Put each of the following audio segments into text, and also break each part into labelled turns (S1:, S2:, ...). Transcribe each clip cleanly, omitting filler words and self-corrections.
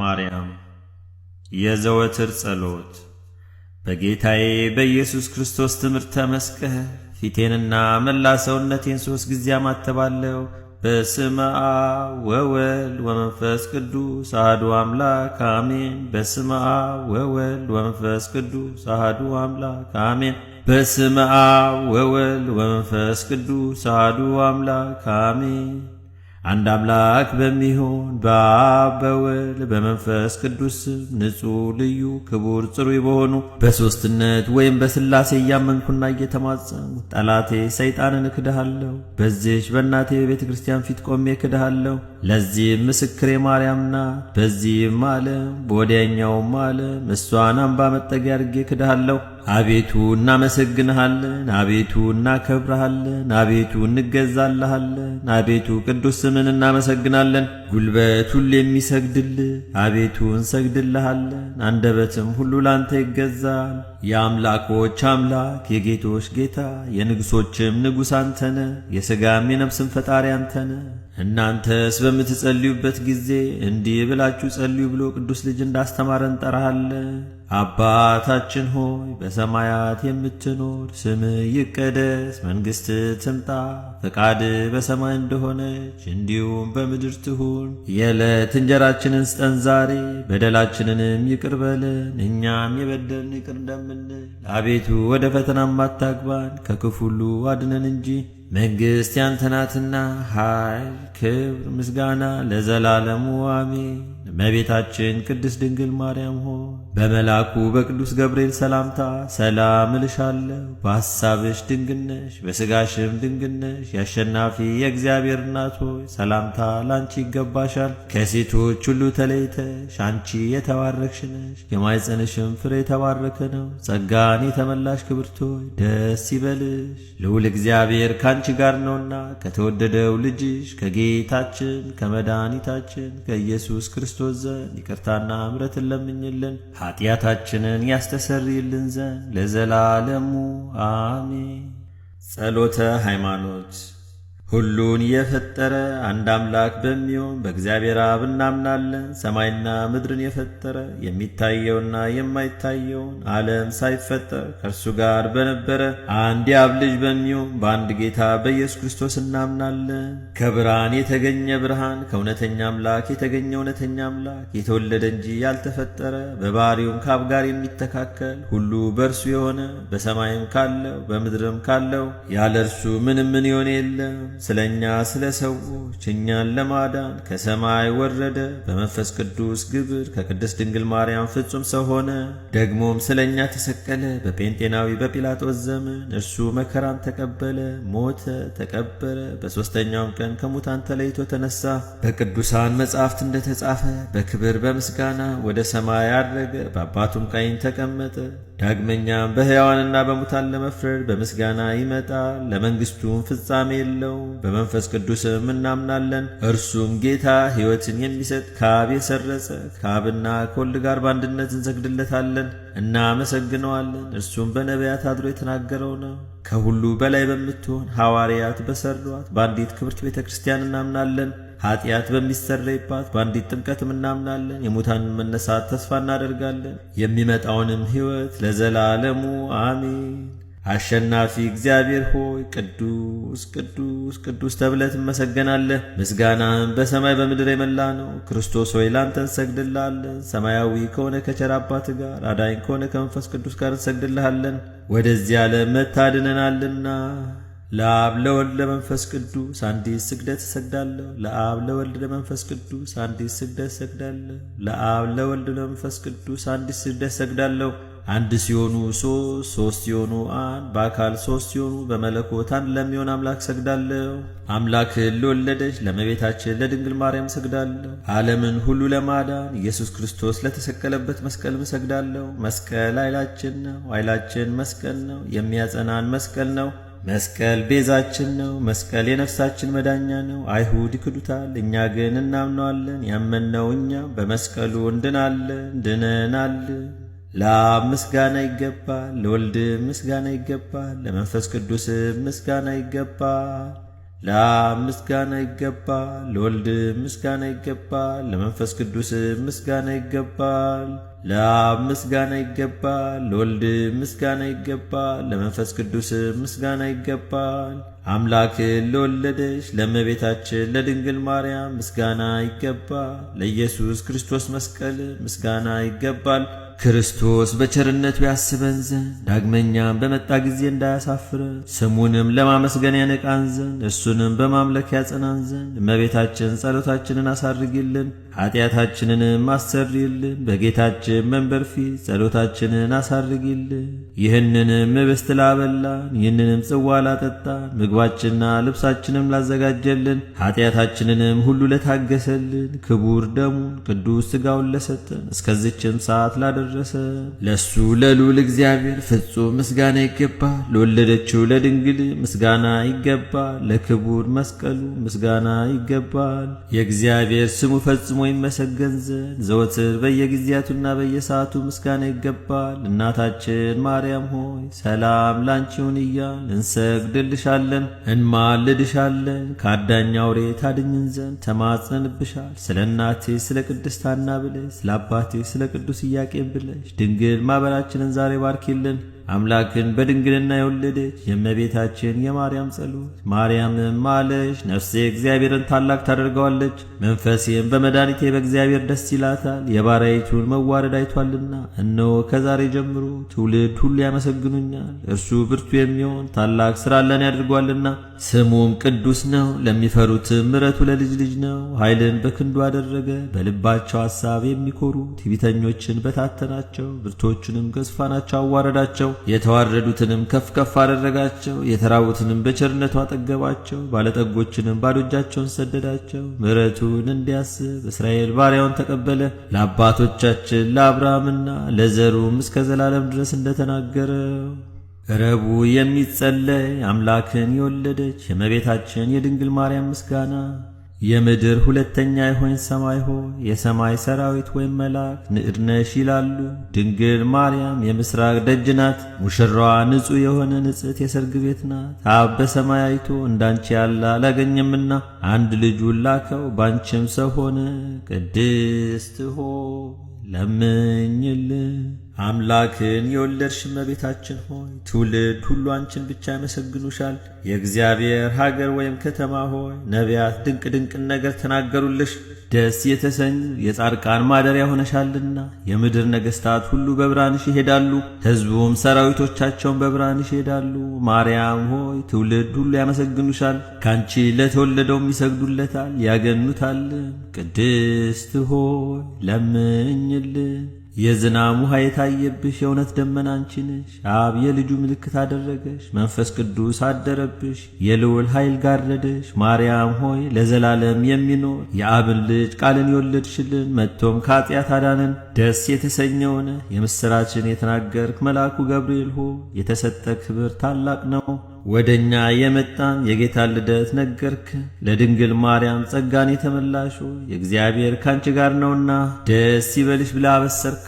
S1: ማርያም የዘወትር ጸሎት። በጌታዬ በኢየሱስ ክርስቶስ ትምህርተ መስቀል ፊቴንና መላ ሰውነቴን 3 ጊዜ አማትባለሁ። በስመ አብ ወወልድ ወመንፈስ ቅዱስ አሐዱ አምላክ አሜን። በስመ አብ ወወልድ ወመንፈስ ቅዱስ አሐዱ አምላክ አሜን። በስመ አብ ወወልድ ወመንፈስ ቅዱስ አሐዱ አምላክ አሜን። አንድ አምላክ በሚሆን በአብ በወልድ በመንፈስ ቅዱስ ንጹሕ ልዩ ክቡር ጽሩይ በሆኑ በሦስትነት ወይም በሥላሴ እያመንኩና እየተማጸንኩ ጠላቴ ሰይጣንን እክድሃለሁ። በዚህች በእናቴ በቤተ ክርስቲያን ፊት ቆሜ እክድሃለሁ። ለዚህም ምስክሬ ማርያም ናት። በዚህም ዓለም በወዲያኛውም ዓለም እሷን አምባ መጠጊያ አድርጌ እክድሃለሁ። አቤቱ እናመሰግንሃለን፣ አቤቱ እናከብረሃለን፣ አቤቱ እንገዛልሃለን፣ አቤቱ ቅዱስ ስምን እናመሰግናለን። ጉልበት ሁሉ የሚሰግድልህ አቤቱ እንሰግድልሃለን፣ አንደበትም ሁሉ ላንተ ይገዛል። የአምላኮች አምላክ የጌቶች ጌታ የንጉሶችም ንጉሥ አንተነ፣ የሥጋም የነፍስም ፈጣሪ አንተነ። እናንተስ በምትጸልዩበት ጊዜ እንዲህ ብላችሁ ጸልዩ ብሎ ቅዱስ ልጅ እንዳስተማረን እንጠራሃለን። አባታችን ሆይ በሰማያት የምትኖር፣ ስምህ ይቀደስ፣ መንግሥትህ ትምጣ፣ ፈቃድህ በሰማይ እንደሆነች እንዲሁም በምድር ትሁን። የዕለት እንጀራችንን ስጠን ዛሬ፣ በደላችንንም ይቅር በለን እኛም የበደልን ይቅር እንደምንል። አቤቱ ወደ ፈተናም አታግባን፣ ከክፉ ሁሉ አድነን እንጂ መንግሥት ያንተ ናትና ኃይል፣ ክብር፣ ምስጋና ለዘላለሙ አሜን። እመቤታችን ቅድስት ድንግል ማርያም ሆይ በመልአኩ በቅዱስ ገብርኤል ሰላምታ ሰላም እልሻለሁ። በሐሳብሽ ድንግል ነሽ፣ በሥጋሽም ድንግል ነሽ። የአሸናፊ የእግዚአብሔር እናት ሆይ ሰላምታ ላንቺ ይገባሻል። ከሴቶች ሁሉ ተለይተሽ አንቺ የተባረክሽ ነሽ፣ የማኅፀንሽም ፍሬ የተባረከ ነው። ጸጋን የተመላሽ ክብርት ሆይ ደስ ይበልሽ፣ ልዑል እግዚአብሔር ካንቺ ጋር ነውና ከተወደደው ልጅሽ ከጌታችን ከመድኃኒታችን ከኢየሱስ ክርስቶስ ዘንድ ይቅርታና ምሕረትን ለምኝልን ኃጢአታችንን ያስተሰርይልን ዘንድ ለዘላለሙ አሜን። ጸሎተ ሃይማኖት። ሁሉን የፈጠረ አንድ አምላክ በሚሆን በእግዚአብሔር አብ እናምናለን። ሰማይና ምድርን የፈጠረ የሚታየውና የማይታየውን ዓለም ሳይፈጠር ከእርሱ ጋር በነበረ አንድ የአብ ልጅ በሚሆን በአንድ ጌታ በኢየሱስ ክርስቶስ እናምናለን። ከብርሃን የተገኘ ብርሃን፣ ከእውነተኛ አምላክ የተገኘ እውነተኛ አምላክ፣ የተወለደ እንጂ ያልተፈጠረ፣ በባሕሪውም ከአብ ጋር የሚተካከል፣ ሁሉ በእርሱ የሆነ፣ በሰማይም ካለው በምድርም ካለው ያለ እርሱ ምንም ምን የሆነ የለም። ስለ እኛ ስለ ሰዎች እኛን ለማዳን ከሰማይ ወረደ። በመንፈስ ቅዱስ ግብር ከቅድስት ድንግል ማርያም ፍጹም ሰው ሆነ። ደግሞም ስለ እኛ ተሰቀለ። በጴንጤናዊ በጲላጦስ ዘመን እርሱ መከራን ተቀበለ፣ ሞተ፣ ተቀበረ። በሦስተኛውም ቀን ከሙታን ተለይቶ ተነሳ። በቅዱሳን መጻሕፍት እንደተጻፈ በክብር በምስጋና ወደ ሰማይ አረገ፣ በአባቱም ቀኝ ተቀመጠ። ዳግመኛም በሕያዋንና በሙታን ለመፍረድ በምስጋና ይመጣል። ለመንግሥቱም ፍጻሜ የለው። በመንፈስ ቅዱስም እናምናለን። እርሱም ጌታ ሕይወትን የሚሰጥ ከአብ የሰረጸ፣ ከአብና ከወልድ ጋር በአንድነት እንሰግድለታለን፣ እናመሰግነዋለን። እርሱም በነቢያት አድሮ የተናገረው ነው። ከሁሉ በላይ በምትሆን ሐዋርያት በሠሯት በአንዲት ክብርት ቤተ ክርስቲያን እናምናለን። ኃጢአት በሚሰረይባት በአንዲት ጥምቀትም እናምናለን። የሙታንን መነሳት ተስፋ እናደርጋለን፣ የሚመጣውንም ሕይወት ለዘላለሙ አሜን። አሸናፊ እግዚአብሔር ሆይ ቅዱስ ቅዱስ ቅዱስ ተብለህ ትመሰገናለህ። ምስጋናህም በሰማይ በምድር የመላ ነው። ክርስቶስ ሆይ ላንተ እንሰግድልሃለን። ሰማያዊ ከሆነ ከቸር አባትህ ጋር አዳኝ ከሆነ ከመንፈስ ቅዱስ ጋር እንሰግድልሃለን። ወደዚህ ዓለም መታድነናልና ለአብ ለወልድ ለመንፈስ ቅዱስ አንዲት ስግደት እሰግዳለሁ። ለአብ ለወልድ ለመንፈስ ቅዱስ አንዲት ስግደት እሰግዳለሁ። ለአብ ለወልድ ለመንፈስ ቅዱስ አንዲት ስግደት እሰግዳለሁ። አንድ ሲሆኑ ሦስት፣ ሦስት ሲሆኑ አንድ፣ በአካል ሦስት ሲሆኑ በመለኮት አንድ ለሚሆን አምላክ እሰግዳለሁ። አምላክን ለወለደች ለእመቤታችን ለድንግል ማርያም እሰግዳለሁ። ዓለምን ሁሉ ለማዳን ኢየሱስ ክርስቶስ ለተሰቀለበት መስቀልም እሰግዳለሁ። መስቀል ኃይላችን ነው። ኃይላችን መስቀል ነው። የሚያጸናን መስቀል ነው። መስቀል ቤዛችን ነው። መስቀል የነፍሳችን መዳኛ ነው። አይሁድ ይክዱታል፣ እኛ ግን እናምነዋለን። ያመንነው እኛም በመስቀሉ እንድናለን፣ ድነናል። ለአብ ምስጋና ይገባል፣ ለወልድ ምስጋና ይገባል፣ ለመንፈስ ቅዱስ ምስጋና ይገባል፣ ለአብ ምስጋና ይገባል፣ ለወልድ ምስጋና ይገባል፣ ለመንፈስ ቅዱስ ምስጋና ይገባል። ለአብ ምስጋና ይገባል፣ ለወልድ ምስጋና ይገባል፣ ለመንፈስ ቅዱስ ምስጋና ይገባል። አምላክን ለወለደች ለእመቤታችን ለድንግል ማርያም ምስጋና ይገባል። ለኢየሱስ ክርስቶስ መስቀል ምስጋና ይገባል። ክርስቶስ በቸርነቱ ያስበን ዘንድ ዳግመኛም በመጣ ጊዜ እንዳያሳፍረን ስሙንም ለማመስገን ያነቃን ዘንድ እርሱንም በማምለክ ያጸናን ዘንድ እመቤታችን ጸሎታችንን አሳርጊልን፣ ኃጢአታችንንም አሰርይልን። በጌታችን መንበር ፊት ጸሎታችንን አሳርጊልን። ይህንንም ኅብስት ላበላን፣ ይህንንም ጽዋ ላጠጣን፣ ምግባችንና ልብሳችንም ላዘጋጀልን፣ ኃጢአታችንንም ሁሉ ለታገሰልን፣ ክቡር ደሙን ቅዱስ ሥጋውን ለሰጠን፣ እስከዚችም ሰዓት ላደረሰ ለሱ ለልዑል እግዚአብሔር ፍጹም ምስጋና ይገባል። ለወለደችው ለድንግል ምስጋና ይገባል። ለክቡር መስቀሉ ምስጋና ይገባል። የእግዚአብሔር ስሙ ፈጽሞ ይመሰገን ዘንድ ዘወትር በየጊዜያቱና በየሰዓቱ ምስጋና ይገባል። እናታችን ማርያም ሆይ ሰላም ላንቺ ይሁን እያልን እንሰግድልሻለን፣ እንማልድሻለን። ከአዳኝ አውሬ ታድኝን ዘንድ ተማጽነንብሻል። ስለ እናቴ ስለ ቅድስት ሐና ብለሽ፣ ስለ አባቴ ስለ ቅዱስ ኢያቄም ብለሽ ድንግል ማኅበራችንን ዛሬ ባርኪልን። አምላክን በድንግልና የወለደች የእመቤታችን የማርያም ጸሎት። ማርያምም አለች፣ ነፍሴ እግዚአብሔርን ታላቅ ታደርገዋለች፣ መንፈሴም በመድኃኒቴ በእግዚአብሔር ደስ ይላታል፣ የባሪያይቱን መዋረድ አይቷልና። እነሆ ከዛሬ ጀምሮ ትውልድ ሁሉ ያመሰግኑኛል። እርሱ ብርቱ የሚሆን ታላቅ ሥራ ለእኔ አድርጓልና፣ ስሙም ቅዱስ ነው። ለሚፈሩትም ምሕረቱ ለልጅ ልጅ ነው። ኃይልን በክንዱ አደረገ፣ በልባቸው ሐሳብ የሚኮሩ ትዕቢተኞችን በታተናቸው፣ ብርቶቹንም ገዝፋናቸው አዋረዳቸው። የተዋረዱትንም ከፍ ከፍ አደረጋቸው፣ የተራቡትንም በቸርነቱ አጠገባቸው፣ ባለጠጎችንም ባዶ እጃቸውን ሰደዳቸው። ምሕረቱን እንዲያስብ እስራኤል ባሪያውን ተቀበለ፣ ለአባቶቻችን ለአብርሃምና ለዘሩም እስከ ዘላለም ድረስ እንደተናገረው። ረቡዕ የሚጸለይ አምላክን የወለደች የእመቤታችን የድንግል ማርያም ምስጋና። የምድር ሁለተኛ የሆንሽ ሰማይ ሆይ የሰማይ ሰራዊት ወይም መላእክት ንዕድ ነሽ ይላሉ። ድንግል ማርያም የምስራቅ ደጅ ናት። ሙሽራዋ ንጹሕ የሆነ ንጽሕት የሰርግ ቤት ናት። አብ በሰማይ አይቶ እንዳንቺ ያለ አላገኘምና አንድ ልጁን ላከው፣ ባንቺም ሰው ሆነ። ቅድስት ሆይ ለምኝልን። አምላክን የወለድሽ እመቤታችን ሆይ ትውልድ ሁሉ አንቺን ብቻ ያመሰግኑሻል። የእግዚአብሔር ሀገር ወይም ከተማ ሆይ ነቢያት ድንቅ ድንቅን ነገር ተናገሩልሽ። ደስ የተሰኙ የጻድቃን ማደሪያ ሆነሻልና የምድር ነገሥታት ሁሉ በብርሃንሽ ይሄዳሉ፣ ሕዝቡም ሰራዊቶቻቸውን በብርሃንሽ ይሄዳሉ። ማርያም ሆይ ትውልድ ሁሉ ያመሰግኑሻል፣ ካንቺ ለተወለደውም ይሰግዱለታል ያገኑታልን። ቅድስት ሆይ ለምኝልን። የዝናም ውሃ የታየብሽ የእውነት ደመና አንቺ ነሽ። አብ የልጁ ምልክት አደረገሽ፣ መንፈስ ቅዱስ አደረብሽ፣ የልዑል ኃይል ጋረደሽ። ማርያም ሆይ ለዘላለም የሚኖር የአብን ልጅ ቃልን የወለድሽልን፣ መጥቶም ከኃጢአት አዳነን። ደስ የተሰኘውነ የምሥራችን የተናገርክ መልአኩ ገብርኤል ሆይ የተሰጠ ክብር ታላቅ ነው። ወደኛ የመጣን የጌታን ልደት ነገርክ። ለድንግል ማርያም ጸጋን የተመላሽ የእግዚአብሔር ካንቺ ጋር ነውና ደስ ይበልሽ ብላ አበሰርካት።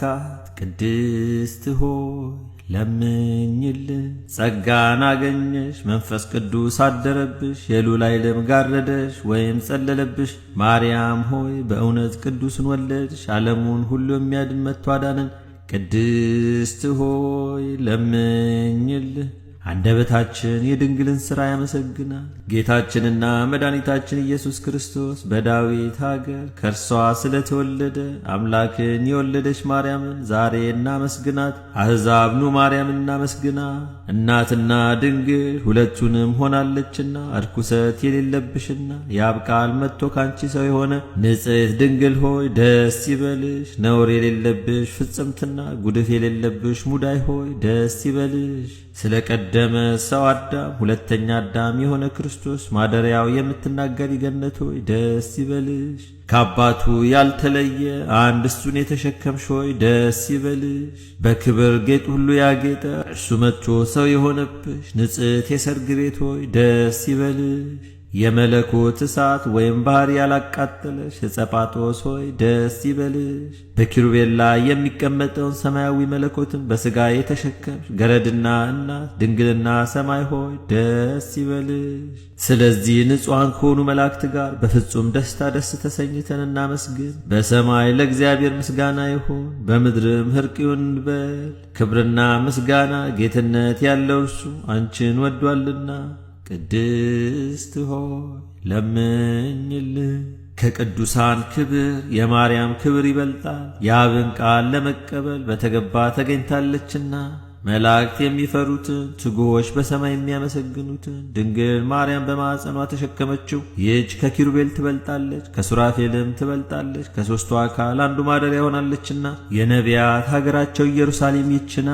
S1: ቅድስት ሆይ ለምኝልን። ጸጋን አገኘሽ፣ መንፈስ ቅዱስ አደረብሽ፣ የልዑል ኃይልም ጋረደሽ ወይም ጸለለብሽ። ማርያም ሆይ በእውነት ቅዱስን ወለድሽ፣ ዓለሙን ሁሉ የሚያድን መጥቶ አዳነን። ቅድስት ሆይ ለምኝልን። አንደበታችን የድንግልን ሥራ ያመሰግናል። ጌታችንና መድኃኒታችን ኢየሱስ ክርስቶስ በዳዊት ሀገር ከእርሷ ስለተወለደ አምላክን የወለደች ማርያምን ዛሬ እናመስግናት። አሕዛብ ኑ ማርያምን እናመስግና፣ እናትና ድንግል ሁለቱንም ሆናለችና፣ እርኩሰት የሌለብሽና የአብ ቃል መጥቶ ካንቺ ሰው የሆነ ንጽሕት ድንግል ሆይ ደስ ይበልሽ። ነውር የሌለብሽ ፍጽምትና ጉድፍ የሌለብሽ ሙዳይ ሆይ ደስ ይበልሽ። ስለ ቀደመ ሰው አዳም ሁለተኛ አዳም የሆነ ክርስቶስ ማደሪያው የምትናገሪ ገነት ሆይ ደስ ይበልሽ። ከአባቱ ያልተለየ አንድ እሱን የተሸከምሽ ሆይ ደስ ይበልሽ። በክብር ጌጥ ሁሉ ያጌጠ እርሱ መጥቶ ሰው የሆነብሽ ንጽሕት የሰርግ ቤት ሆይ ደስ ይበልሽ። የመለኮት እሳት ወይም ባሕር ያላቃጠለሽ ዕፀ ጳጦስ ሆይ ደስ ይበልሽ። በኪሩቤል ላይ የሚቀመጠውን ሰማያዊ መለኮትን በሥጋ የተሸከምሽ ገረድና እናት ድንግልና ሰማይ ሆይ ደስ ይበልሽ። ስለዚህ ንጹሐን ከሆኑ መላእክት ጋር በፍጹም ደስታ ደስ ተሰኝተን እናመስግን። በሰማይ ለእግዚአብሔር ምስጋና ይሁን፣ በምድርም ዕርቅ ይሁን እንበል። ክብርና ምስጋና ጌትነት ያለው እርሱ አንቺን ወዷልና። ቅድስት ሆይ ለምኝልን። ከቅዱሳን ክብር የማርያም ክብር ይበልጣል። የአብን ቃል ለመቀበል በተገባ ተገኝታለችና መላእክት የሚፈሩትን ትጉሆች በሰማይ የሚያመሰግኑትን ድንግል ማርያም በማዕፀኗ ተሸከመችው። ይህች ከኪሩቤል ትበልጣለች፣ ከሱራፌልም ትበልጣለች፣ ከሦስቱ አካል አንዱ ማደሪያ ሆናለችና። የነቢያት ሀገራቸው ኢየሩሳሌም ይችና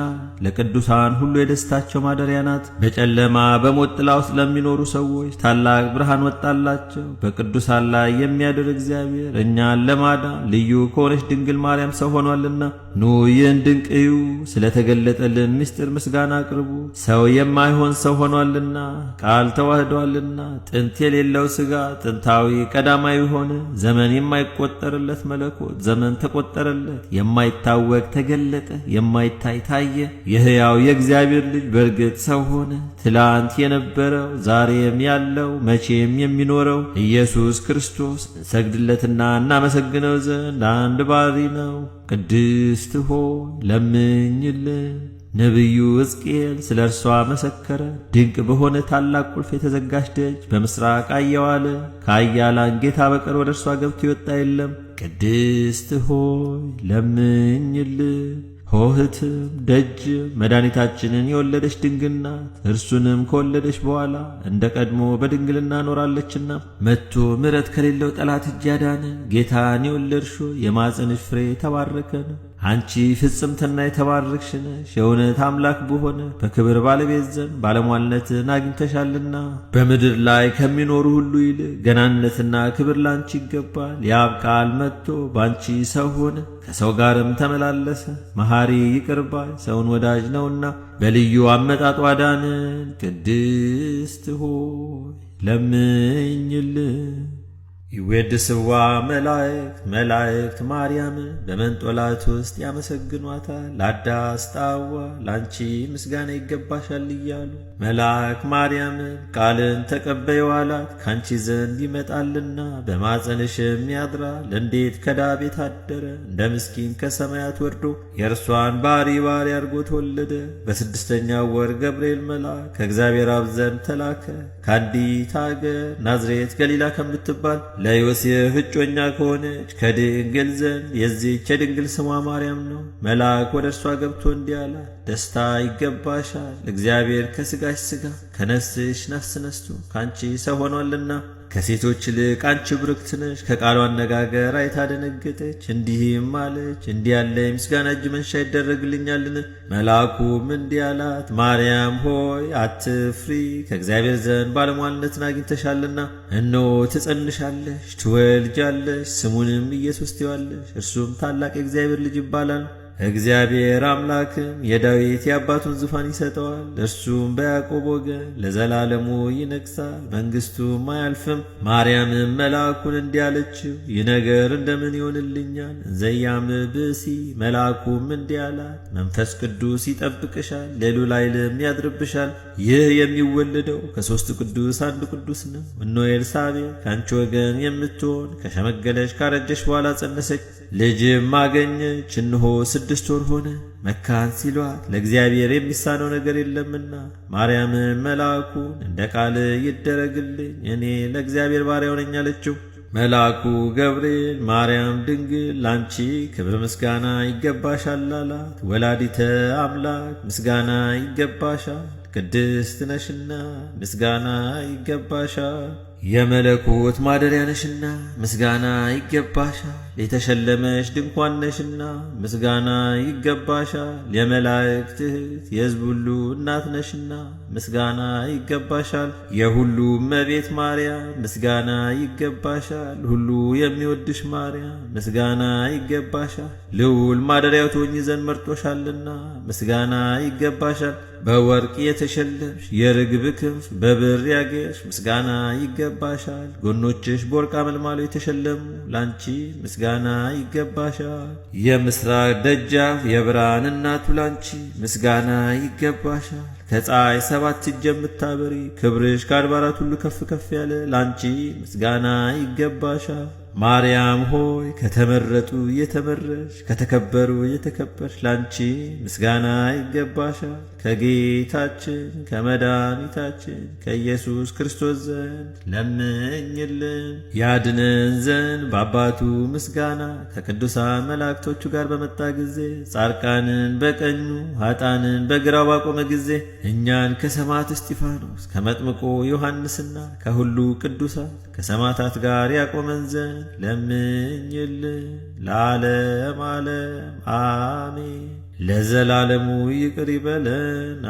S1: ለቅዱሳን ሁሉ የደስታቸው ማደሪያ ናት። በጨለማ በሞት ጥላ ውስጥ ለሚኖሩ ሰዎች ታላቅ ብርሃን ወጣላቸው። በቅዱሳን ላይ የሚያድር እግዚአብሔር እኛን ለማዳን ልዩ ከሆነች ድንግል ማርያም ሰው ሆኗልና። ኑ ይህን ድንቅ እዩ፣ ስለተገለጠልን ምስጢር ምስጋና አቅርቡ። ሰው የማይሆን ሰው ሆኗልና፣ ቃል ተዋህዷልና፣ ጥንት የሌለው ሥጋ ጥንታዊ ቀዳማዊ ሆነ። ዘመን የማይቆጠርለት መለኮት ዘመን ተቆጠረለት። የማይታወቅ ተገለጠ፣ የማይታይ ታየ። የሕያው የእግዚአብሔር ልጅ በርግጥ ሰው ሆነ። ትላንት የነበረው ዛሬም ያለው መቼም የሚኖረው ኢየሱስ ክርስቶስ እንሰግድለትና እናመሰግነው ዘንድ አንድ ባሕርይ ነው። ቅድስት ሆይ ለምኝልን። ነቢዩ ሕዝቅኤል ስለ እርሷ መሰከረ። ድንቅ በሆነ ታላቅ ቁልፍ የተዘጋች ደጅ በምሥራቅ አየሁ አለ። ከኃያላን ጌታ በቀር ወደ እርሷ ገብቶ የወጣ የለም። ቅድስት ሆይ ለምኝልን። ሆህትም ደጅም መድኃኒታችንን የወለደች ድንግል ናት። እርሱንም ከወለደች በኋላ እንደ ቀድሞ በድንግልና ኖራለችና መጥቶ ምሕረት ከሌለው ጠላት እጅ ያዳነን ጌታን የወለድሽ የማኅፀንሽ ፍሬ የተባረከ ነው። አንቺ ፍጽምትና የተባረክሽ ነሽ። የእውነት አምላክ በሆነ በክብር ባለቤት ዘንድ ባለሟልነትን አግኝተሻልና። በምድር ላይ ከሚኖሩ ሁሉ ይልቅ ገናነትና ክብር ላንቺ ይገባል። የአብ ቃል መጥቶ ባንቺ ሰው ሆነ፣ ከሰው ጋርም ተመላለሰ። መሐሪ ይቅር ባይ ሰውን ወዳጅ ነውና በልዩ አመጣጡ አዳነን። ቅድስት ሆይ ለምኝልን። ይዌድስዋ መላእክት ማርያምን በመንጦላዕት ውስጥ ያመሰግኗታል። ላዳስ ጣዋ ላንቺ ምስጋና ይገባሻል እያሉ መልአክ ማርያምን ቃልን ተቀበዩ አላት። ካንቺ ዘንድ ይመጣልና በማኅፀንሽም ያድራል። እንዴት ከዳቤት አደረ እንደ ምስኪን ከሰማያት ወርዶ የእርሷን ባሕርይ አድርጎ ተወለደ። በስድስተኛው ወር ገብርኤል መልአክ ከእግዚአብሔር አብ ዘንድ ተላከ። ከአንዲት አገር ናዝሬት ገሊላ ከምትባል ለዮሴፍ እጮኛ ከሆነች ከድንግል ዘንድ የዚህች የድንግል ስሟ ማርያም ነው። መልአክ ወደ እርሷ ገብቶ እንዲህ አላት፣ ደስታ ይገባሻል፣ እግዚአብሔር ከሥጋሽ ሥጋ ከነፍስሽ ነፍስ ነስቶ ካንቺ ሰው ሆኗልና። ከሴቶች ይልቅ አንቺ ብርክት ነሽ። ከቃሉ አነጋገር አይታ ደነገጠች፣ እንዲህም አለች፣ እንዲህ ያለ የምስጋና እጅ መንሻ ይደረግልኛልን? መልአኩም እንዲህ አላት፣ ማርያም ሆይ አትፍሪ፣ ከእግዚአብሔር ዘንድ ባለሟልነትን አግኝተሻልና። እነሆ ትጸንሻለሽ፣ ትወልጃለሽ፣ ስሙንም ኢየሱስ ትዪዋለሽ። እርሱም ታላቅ የእግዚአብሔር ልጅ ይባላል። እግዚአብሔር አምላክም የዳዊት የአባቱን ዙፋን ይሰጠዋል። እርሱም በያዕቆብ ወገን ለዘላለሙ ይነግሣል፣ መንግሥቱም አያልፍም። ማርያምም መልአኩን እንዲህ አለችው፣ ይህ ነገር እንደምን ይሆንልኛል? እንዘያም ብእሲ። መልአኩም እንዲህ አላት፣ መንፈስ ቅዱስ ይጠብቅሻል፣ ሌሉል ኃይልም ያድርብሻል። ይህ የሚወለደው ከሦስቱ ቅዱስ አንዱ ቅዱስ ነው። እነሆ ኤልሳቤጥ ከአንቺ ወገን የምትሆን ከሸመገለች ካረጀች በኋላ ጸነሰች፣ ልጅም አገኘች። እነሆ 6 ወር ሆነ። መካን ሲሏት ለእግዚአብሔር የሚሳነው ነገር የለምና። ማርያምን መልአኩን እንደ ቃል ይደረግልኝ፣ እኔ ለእግዚአብሔር ባሪያው ነኝ አለችው። መልአኩ ገብርኤል ማርያም ድንግል ላንቺ ክብር ምስጋና ይገባሻል አላት። ወላዲተ አምላክ ምስጋና ይገባሻል፣ ቅድስት ነሽና ምስጋና ይገባሻል። የመለኮት ማደሪያ ነሽና ምስጋና ይገባሻል። የተሸለመሽ ድንኳን ነሽና ምስጋና ይገባሻል። የመላእክት እህት የሕዝብ ሁሉ እናት ነሽና ምስጋና ይገባሻል። የሁሉ እመቤት ማርያም ምስጋና ይገባሻል። ሁሉ የሚወድሽ ማርያም ምስጋና ይገባሻል። ልዑል ማደሪያው ትሆኚ ዘንድ መርጦሻልና ምስጋና ይገባሻል። በወርቅ የተሸለምሽ የርግብ ክንፍ በብር ያጌጥሽ ምስጋና ይገባሻል። ጎኖችሽ በወርቅ አመልማሎ የተሸለሙ ላንቺ ምስጋና ይገባሻል። የምስራቅ ደጃፍ የብርሃን እናቱ ላንቺ ምስጋና ይገባሻል። ከፀሐይ 7 እጅ የምታበሪ ክብርሽ ከአድባራት ሁሉ ከፍ ከፍ ያለ ላንቺ ምስጋና ይገባሻል። ማርያም ሆይ ከተመረጡ የተመረሽ ከተከበሩ የተከበርሽ ላንቺ ምስጋና ይገባሻል። ከጌታችን ከመድኃኒታችን ከኢየሱስ ክርስቶስ ዘንድ ለምኝልን። ያድነን ዘንድ በአባቱ ምስጋና ከቅዱሳን መላእክቶቹ ጋር በመጣ ጊዜ ጻድቃንን በቀኙ ኃጥአንን በግራው ባቆመ ጊዜ እኛን ከሰማዕት እስጢፋኖስ ከመጥምቁ ዮሐንስና ከሁሉ ቅዱሳን ከሰማዕታት ጋር ያቆመን ዘንድ ለምኝልን። ለዓለም ዓለም አሜን። ለዘላለሙ ይቅር ይበለን።